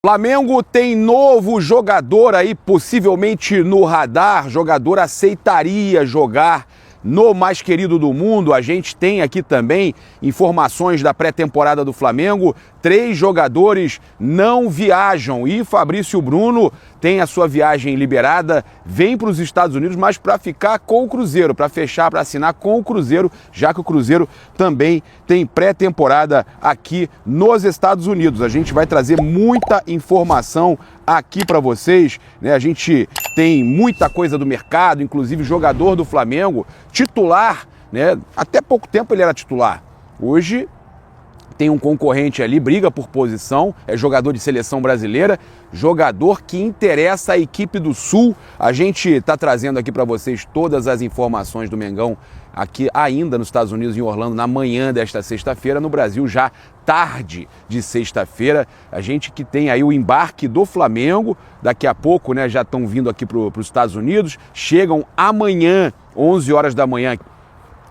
Flamengo tem novo jogador aí, possivelmente no radar. Jogador aceitaria jogar no mais querido do mundo. A gente tem aqui também informações da pré-temporada do Flamengo. 3 jogadores não viajam e Fabrício Bruno tem a sua viagem liberada, vem para os Estados Unidos, mas para ficar com o Cruzeiro, para fechar, para assinar com o Cruzeiro, já que o Cruzeiro também tem pré-temporada aqui nos Estados Unidos. A gente vai trazer muita informação aqui para vocês, né? A gente tem muita coisa do mercado, inclusive jogador do Flamengo, titular, né? Até pouco tempo ele era titular. Hoje tem um concorrente ali, briga por posição, é jogador de seleção brasileira, jogador que interessa a equipe do Sul. A gente está trazendo aqui para vocês todas as informações do Mengão aqui ainda nos Estados Unidos, em Orlando, na manhã desta sexta-feira, no Brasil já tarde de sexta-feira. A gente que tem aí o embarque do Flamengo, daqui a pouco, né, já estão vindo aqui para os Estados Unidos, chegam amanhã, 11 horas da manhã.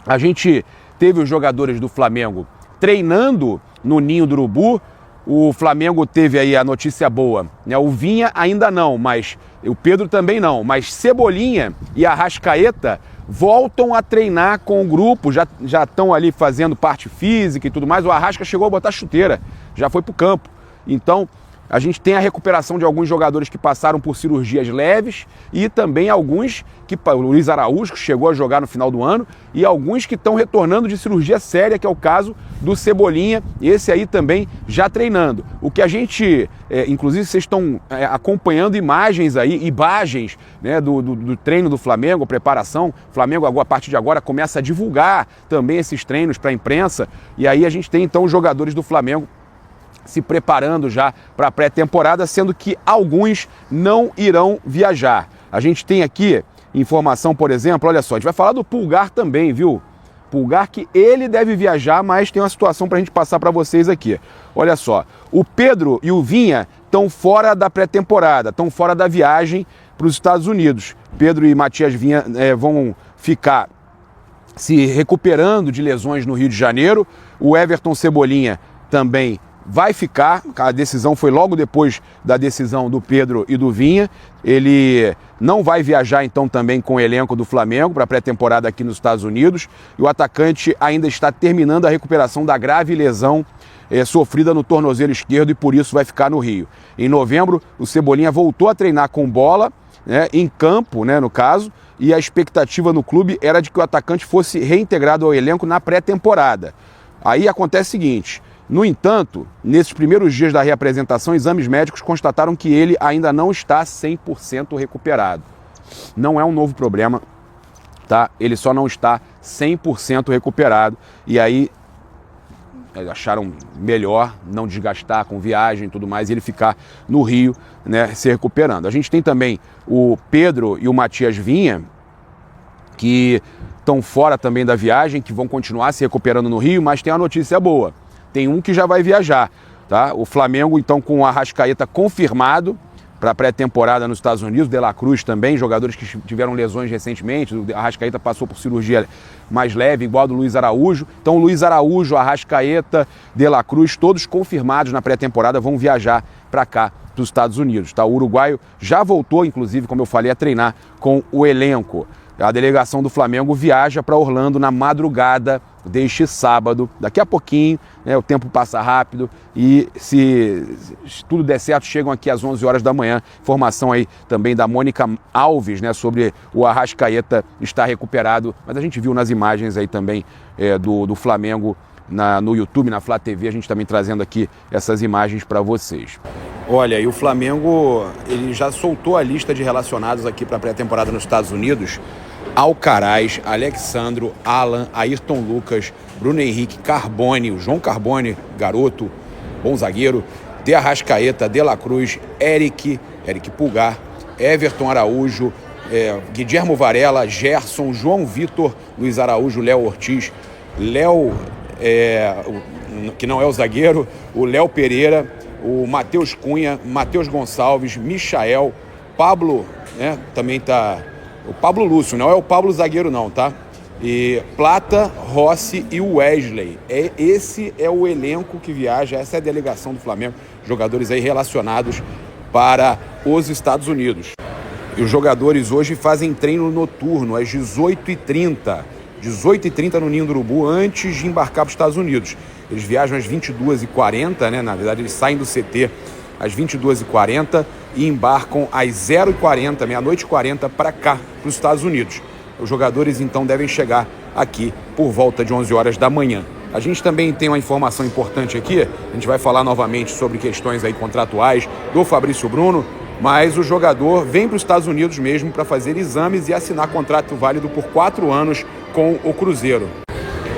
A gente teve os jogadores do Flamengo treinando no Ninho do Urubu. O Flamengo teve aí a notícia boa, né? O Vinha ainda não, mas o Pedro também não, mas Cebolinha e Arrascaeta voltam a treinar com o grupo, já estão ali fazendo parte física e tudo mais. O Arrasca chegou a botar chuteira, já foi para o campo. Então a gente tem a recuperação de alguns jogadores que passaram por cirurgias leves e também alguns que, o Luiz Araújo, que chegou a jogar no final do ano, e alguns que estão retornando de cirurgia séria, que é o caso do Cebolinha, esse aí também já treinando. O que a gente, inclusive vocês estão acompanhando imagens aí, né, do treino do Flamengo, preparação. O Flamengo, a partir de agora, começa a divulgar também esses treinos para a imprensa, e aí a gente tem então os jogadores do Flamengo se preparando já para a pré-temporada, sendo que alguns não irão viajar. A gente tem aqui informação, por exemplo, olha só, a gente vai falar do Pulgar também, viu? Pulgar que ele deve viajar, mas tem uma situação para a gente passar para vocês aqui. Olha só, o Pedro e o Vinha estão fora da pré-temporada, estão fora da viagem para os Estados Unidos. Pedro e Matias Vinha vão ficar se recuperando de lesões no Rio de Janeiro. O Everton Cebolinha também vai ficar, a decisão foi logo depois da decisão do Pedro e do Vinha. Ele não vai viajar então também com o elenco do Flamengo para a pré-temporada aqui nos Estados Unidos. E o atacante ainda está terminando a recuperação da grave lesão sofrida no tornozelo esquerdo e por isso vai ficar no Rio. Em novembro, o Cebolinha voltou a treinar com bola, né, em campo, né, no caso, e a expectativa no clube era de que o atacante fosse reintegrado ao elenco na pré-temporada. Aí acontece o seguinte: no entanto, nesses primeiros dias da reapresentação, exames médicos constataram que ele ainda não está 100% recuperado. Não é um novo problema, tá? Ele só não está 100% recuperado. E aí acharam melhor não desgastar com viagem e tudo mais, e ele ficar no Rio, né, se recuperando. A gente tem também o Pedro e o Matias Vinha, que estão fora também da viagem, que vão continuar se recuperando no Rio, mas tem uma notícia boa. Tem um que já vai viajar, tá? O Flamengo, então, com o Arrascaeta confirmado para a pré-temporada nos Estados Unidos, De La Cruz também, jogadores que tiveram lesões recentemente. O Arrascaeta passou por cirurgia mais leve, igual a do Luiz Araújo. Então, Luiz Araújo, Arrascaeta, De La Cruz, todos confirmados na pré-temporada, vão viajar para cá, para os Estados Unidos, tá? O uruguaio já voltou, inclusive, como eu falei, a treinar com o elenco. A delegação do Flamengo viaja para Orlando na madrugada deste sábado. Daqui a pouquinho, né, o tempo passa rápido e se tudo der certo, chegam aqui às 11 horas da manhã. Informação aí também da Mônica Alves, né, sobre o Arrascaeta estar recuperado. Mas a gente viu nas imagens aí também do Flamengo no YouTube, na Flá TV, a gente também trazendo aqui essas imagens para vocês. Olha, e o Flamengo, ele já soltou a lista de relacionados aqui para a pré-temporada nos Estados Unidos. Alcaraz, Alexandro, Alan, Ayrton Lucas, Bruno Henrique, Carbone, o João Carbone, garoto, bom zagueiro, De Arrascaeta, De La Cruz, Eric Pulgar, Everton Araújo, Guilhermo Varela, Gerson, João Vitor, Luiz Araújo, Léo Ortiz, Léo, que não é o zagueiro, o Léo Pereira, o Matheus Cunha, Matheus Gonçalves, Michael, Pablo, né, também tá... O Pablo Lúcio, não é o Pablo zagueiro não, tá? E Plata, Rossi e Wesley. Esse é o elenco que viaja, essa é a delegação do Flamengo, jogadores aí relacionados para os Estados Unidos. E os jogadores hoje fazem treino noturno às 18h30. 18h30 no Ninho do Urubu, antes de embarcar para os Estados Unidos. Eles viajam às 22h40, né? Na verdade, eles saem do CT às 22h40 e embarcam às 0h40, meia-noite e 40, para cá, para os Estados Unidos. Os jogadores, então, devem chegar aqui por volta de 11 horas da manhã. A gente também tem uma informação importante aqui, a gente vai falar novamente sobre questões aí contratuais do Fabrício Bruno, mas o jogador vem para os Estados Unidos mesmo para fazer exames e assinar contrato válido por 4 anos com o Cruzeiro.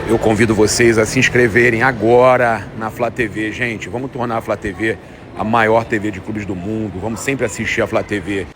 Eu convido vocês a se inscreverem agora na Flá TV. Gente, vamos tornar a Flá TV a maior TV de clubes do mundo, vamos sempre assistir a Flá TV.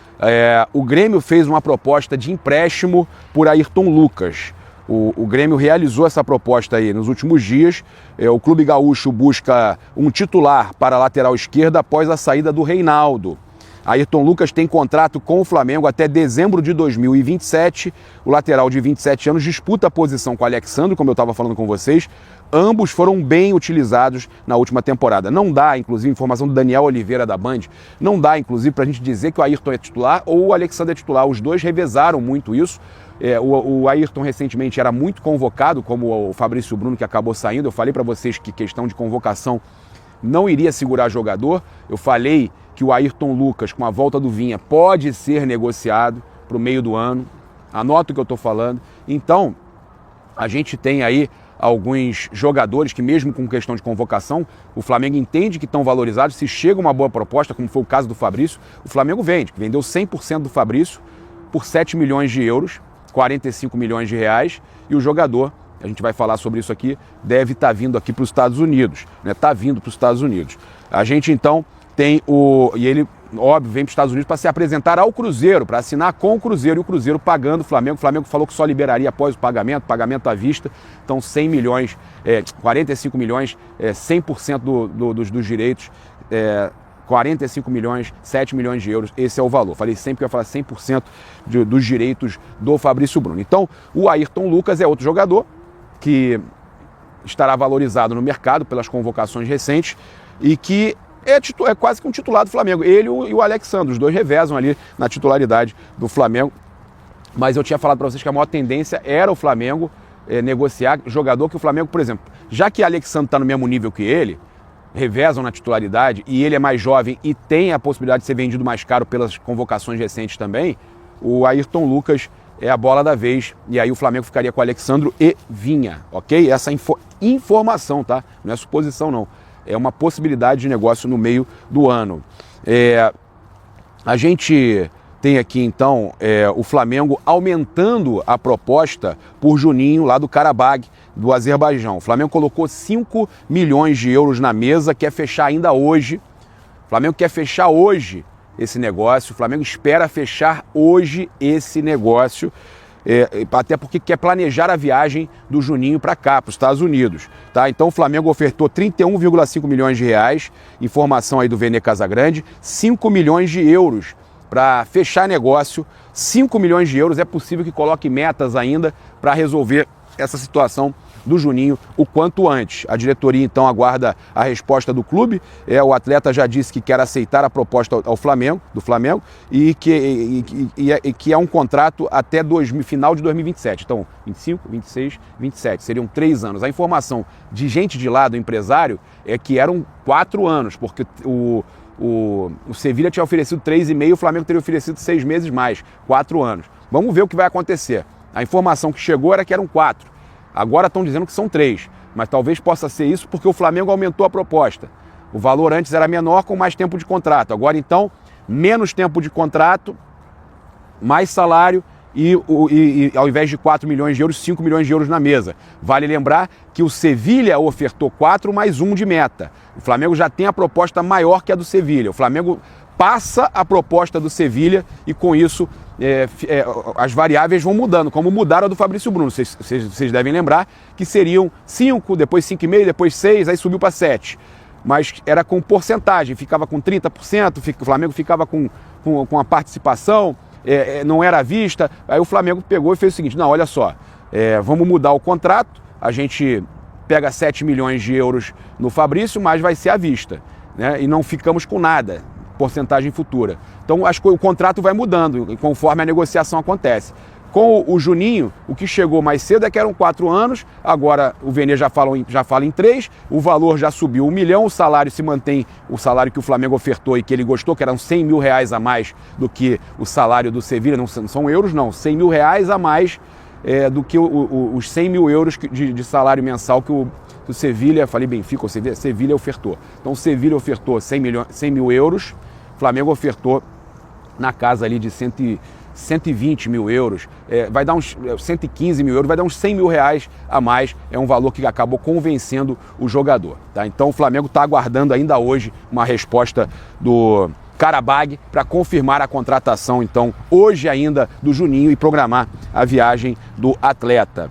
O Grêmio fez uma proposta de empréstimo por Ayrton Lucas. O Grêmio realizou essa proposta aí nos últimos dias. O Clube Gaúcho busca um titular para a lateral esquerda após a saída do Reinaldo. Ayrton Lucas tem contrato com o Flamengo até dezembro de 2027. O lateral de 27 anos disputa a posição com o Alexandre, como eu estava falando com vocês. Ambos foram bem utilizados na última temporada. Não dá, inclusive, informação do Daniel Oliveira da Band, não dá, inclusive, para a gente dizer que o Ayrton é titular ou o Alexandre é titular. Os dois revezaram muito isso. O Ayrton recentemente era muito convocado, como o Fabrício Bruno, que acabou saindo. Eu falei para vocês que questão de convocação não iria segurar jogador. Eu falei que o Ayrton Lucas, com a volta do Vinha, pode ser negociado para o meio do ano. Anota o que eu estou falando. Então, a gente tem aí alguns jogadores que, mesmo com questão de convocação, o Flamengo entende que estão valorizados. Se chega uma boa proposta, como foi o caso do Fabrício, o Flamengo vende. Vendeu 100% do Fabrício por 7 milhões de euros, 45 milhões de reais, e o jogador, a gente vai falar sobre isso aqui, deve estar vindo aqui para os Estados Unidos, né? Está vindo para os Estados Unidos. A gente, então, tem e ele, óbvio, vem para os Estados Unidos para se apresentar ao Cruzeiro, para assinar com o Cruzeiro, e o Cruzeiro pagando o Flamengo. O Flamengo falou que só liberaria após o pagamento à vista. Então 100 milhões, 45 milhões, 100% dos direitos, 45 milhões, 7 milhões de euros, esse é o valor. Falei sempre que eu ia falar 100% dos direitos do Fabrício Bruno. Então, o Ayrton Lucas é outro jogador que estará valorizado no mercado pelas convocações recentes e que é quase que um titular do Flamengo. Ele e o Alexandre, os dois revezam ali na titularidade do Flamengo. Mas eu tinha falado para vocês que a maior tendência era o Flamengo negociar jogador que o Flamengo, por exemplo, já que o Alexandre está no mesmo nível que ele, revezam na titularidade, e ele é mais jovem e tem a possibilidade de ser vendido mais caro pelas convocações recentes também, o Ayrton Lucas é a bola da vez, e aí o Flamengo ficaria com o Alexandre e Vinha, ok? Essa informação, tá? Não é suposição, não. É uma possibilidade de negócio no meio do ano. A gente tem aqui, então, o Flamengo aumentando a proposta por Juninho, lá do Karabag, do Azerbaijão. O Flamengo colocou 5 milhões de euros na mesa, quer fechar ainda hoje. O Flamengo quer fechar hoje esse negócio. O Flamengo espera fechar hoje esse negócio, até porque quer planejar a viagem do Juninho para cá, para os Estados Unidos. Tá? Então o Flamengo ofertou 31,5 milhões de reais, informação aí do Vene Casagrande, 5 milhões de euros para fechar negócio. 5 milhões de euros, é possível que coloque metas ainda para resolver essa situação do Juninho o quanto antes. A diretoria então aguarda a resposta do clube. O atleta já disse que quer aceitar a proposta do Flamengo e que é um contrato até final de 2027. Então, 25, 26, 27, seriam 3 anos. A informação de gente de lá, do empresário, é que eram 4 anos, porque o Sevilha tinha oferecido 3,5, o Flamengo teria oferecido 6 meses mais, 4 anos. Vamos ver o que vai acontecer. A informação que chegou era que eram 4. Agora estão dizendo que são 3, mas talvez possa ser isso porque o Flamengo aumentou a proposta. O valor antes era menor com mais tempo de contrato. Agora, então, menos tempo de contrato, mais salário e ao invés de 4 milhões de euros, 5 milhões de euros na mesa. Vale lembrar que o Sevilha ofertou 4 mais 1 de meta. O Flamengo já tem a proposta maior que a do Sevilha. O Flamengo passa a proposta do Sevilha e com isso as variáveis vão mudando, como mudaram a do Fabrício Bruno. Vocês devem lembrar que seriam 5, depois 5,5, depois 6, aí subiu para 7. Mas era com porcentagem, ficava com 30%, o Flamengo ficava com a participação, não era à vista. Aí o Flamengo pegou e fez o seguinte: não, olha só, vamos mudar o contrato, a gente pega 7 milhões de euros no Fabrício, mas vai ser à vista, né? E não ficamos com nada, porcentagem futura. Então o contrato vai mudando conforme a negociação acontece. Com o Juninho, o que chegou mais cedo é que eram 4 anos, agora o Vene já fala em 3, o valor já subiu 1 milhão, o salário se mantém, o salário que o Flamengo ofertou e que ele gostou, que eram 100 mil reais a mais do que o salário do Sevilha, não são euros não, 100 mil reais a mais do que os 100 mil euros de salário mensal que o Sevilha, falei Benfica ou Sevilha ofertou. Então o Sevilha ofertou 100 mil euros, o Flamengo ofertou na casa ali de 120 mil euros, vai dar uns 115 mil euros, vai dar uns 100 mil reais a mais, é um valor que acabou convencendo o jogador. Tá? Então o Flamengo está aguardando ainda hoje uma resposta do Qarabag para confirmar a contratação, então, hoje ainda do Juninho e programar a viagem do atleta.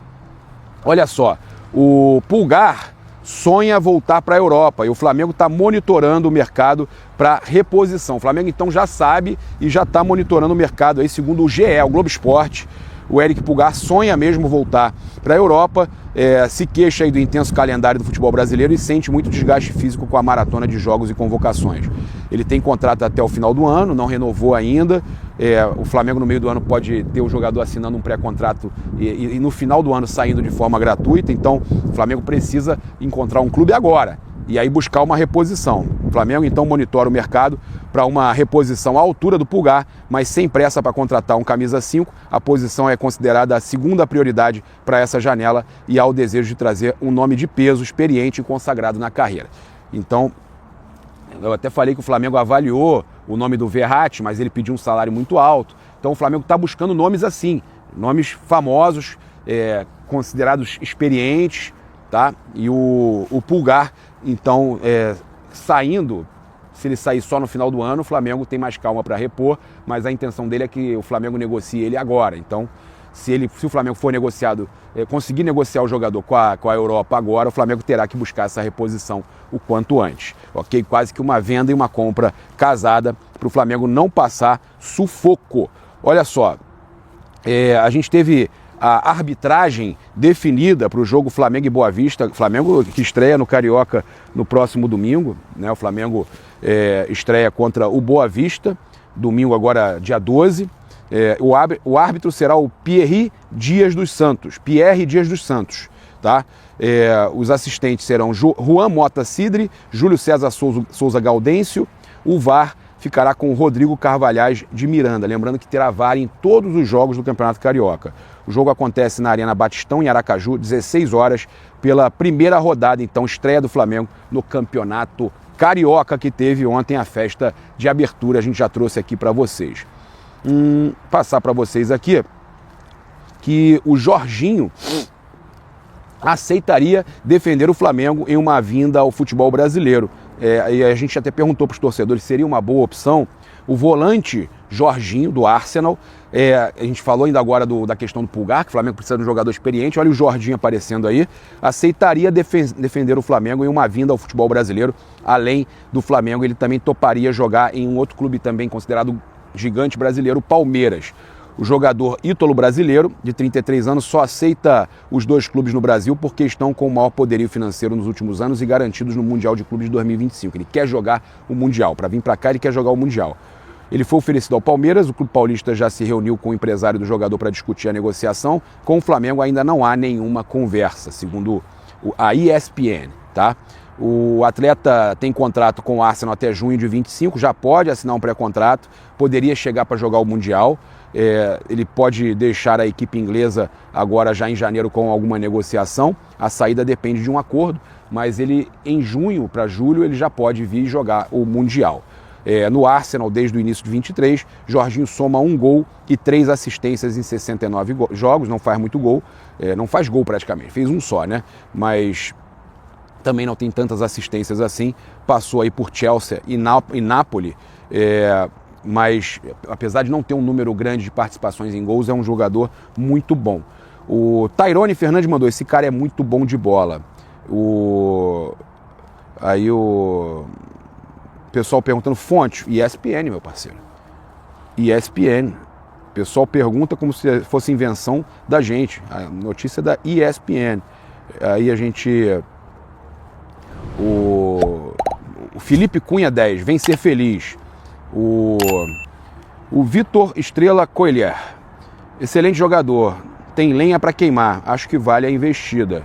Olha só, o Pulgar sonha voltar para a Europa e o Flamengo está monitorando o mercado para reposição. O Flamengo então já sabe e já está monitorando o mercado aí, segundo o GE, o Globo Esporte. O Eric Pulgar sonha mesmo voltar para a Europa, se queixa aí do intenso calendário do futebol brasileiro e sente muito desgaste físico com a maratona de jogos e convocações. Ele tem contrato até o final do ano, não renovou ainda. O Flamengo no meio do ano pode ter o jogador assinando um pré-contrato e no final do ano saindo de forma gratuita. Então o Flamengo precisa encontrar um clube agora e aí buscar uma reposição. O Flamengo então monitora o mercado para uma reposição à altura do Pulgar, mas sem pressa para contratar um camisa 5. A posição é considerada a segunda prioridade para essa janela e há o desejo de trazer um nome de peso, experiente e consagrado na carreira. Então, eu até falei que o Flamengo avaliou o nome do Verratti, mas ele pediu um salário muito alto. Então o Flamengo está buscando nomes assim, nomes famosos, considerados experientes, tá? E o Pulgar, então, saindo, se ele sair só no final do ano, o Flamengo tem mais calma para repor, mas a intenção dele é que o Flamengo negocie ele agora. Então, se o Flamengo for negociado, conseguir negociar o jogador com a Europa agora, o Flamengo terá que buscar essa reposição o quanto antes. Ok? Quase que uma venda e uma compra casada para o Flamengo não passar sufoco. Olha só, a gente teve a arbitragem definida para o jogo Flamengo e Boa Vista. Flamengo que estreia no Carioca no próximo domingo, né? O Flamengo estreia contra o Boa Vista, domingo agora dia 12. O árbitro será o Pierre Dias dos Santos, tá? Os assistentes serão Juan Mota Cidre, Júlio César Souza Gaudêncio. O VAR ficará com o Rodrigo Carvalhais de Miranda, lembrando que terá VAR em todos os jogos do Campeonato Carioca. O jogo acontece na Arena Batistão, em Aracaju, 16 horas, pela primeira rodada, então, estreia do Flamengo no Campeonato Carioca, que teve ontem a festa de abertura, a gente já trouxe aqui para vocês. Passar para vocês aqui que o Jorginho aceitaria defender o Flamengo em uma vinda ao futebol brasileiro. E a gente até perguntou para os torcedores se seria uma boa opção. O volante Jorginho, do Arsenal, a gente falou ainda agora da questão do Pulgar, que o Flamengo precisa de um jogador experiente, olha o Jorginho aparecendo aí, aceitaria defender o Flamengo em uma vinda ao futebol brasileiro. Além do Flamengo, ele também toparia jogar em um outro clube também considerado gigante brasileiro, Palmeiras. O jogador ítalo-brasileiro, de 33 anos, só aceita os dois clubes no Brasil porque estão com o maior poderio financeiro nos últimos anos e garantidos no Mundial de Clubes de 2025. Ele quer jogar o Mundial. Para vir para cá, ele quer jogar o Mundial. Ele foi oferecido ao Palmeiras, o Clube Paulista já se reuniu com o empresário do jogador para discutir a negociação. Com o Flamengo ainda não há nenhuma conversa, segundo a ESPN, tá? O atleta tem contrato com o Arsenal até junho de 25, já pode assinar um pré-contrato, poderia chegar para jogar o Mundial. Ele pode deixar a equipe inglesa agora já em janeiro com alguma negociação. A saída depende de um acordo, mas ele em junho para julho ele já pode vir jogar o Mundial. No Arsenal, desde o início de 23, Jorginho soma 1 gol e 3 assistências em 69 jogos, não faz muito gol, não faz gol praticamente, fez um só, né? Mas também não tem tantas assistências assim, passou aí por Chelsea e Napoli, mas apesar de não ter um número grande de participações em gols, é um jogador muito bom. O Tairone Fernandes mandou, esse cara é muito bom de bola. Aí o pessoal perguntando, fonte, ESPN, meu parceiro. ESPN. O pessoal pergunta como se fosse invenção da gente. A notícia é da ESPN. Aí a gente... O Felipe Cunha 10, vem ser feliz. O Vitor Estrela Coelher, excelente jogador, tem lenha para queimar, acho que vale a investida.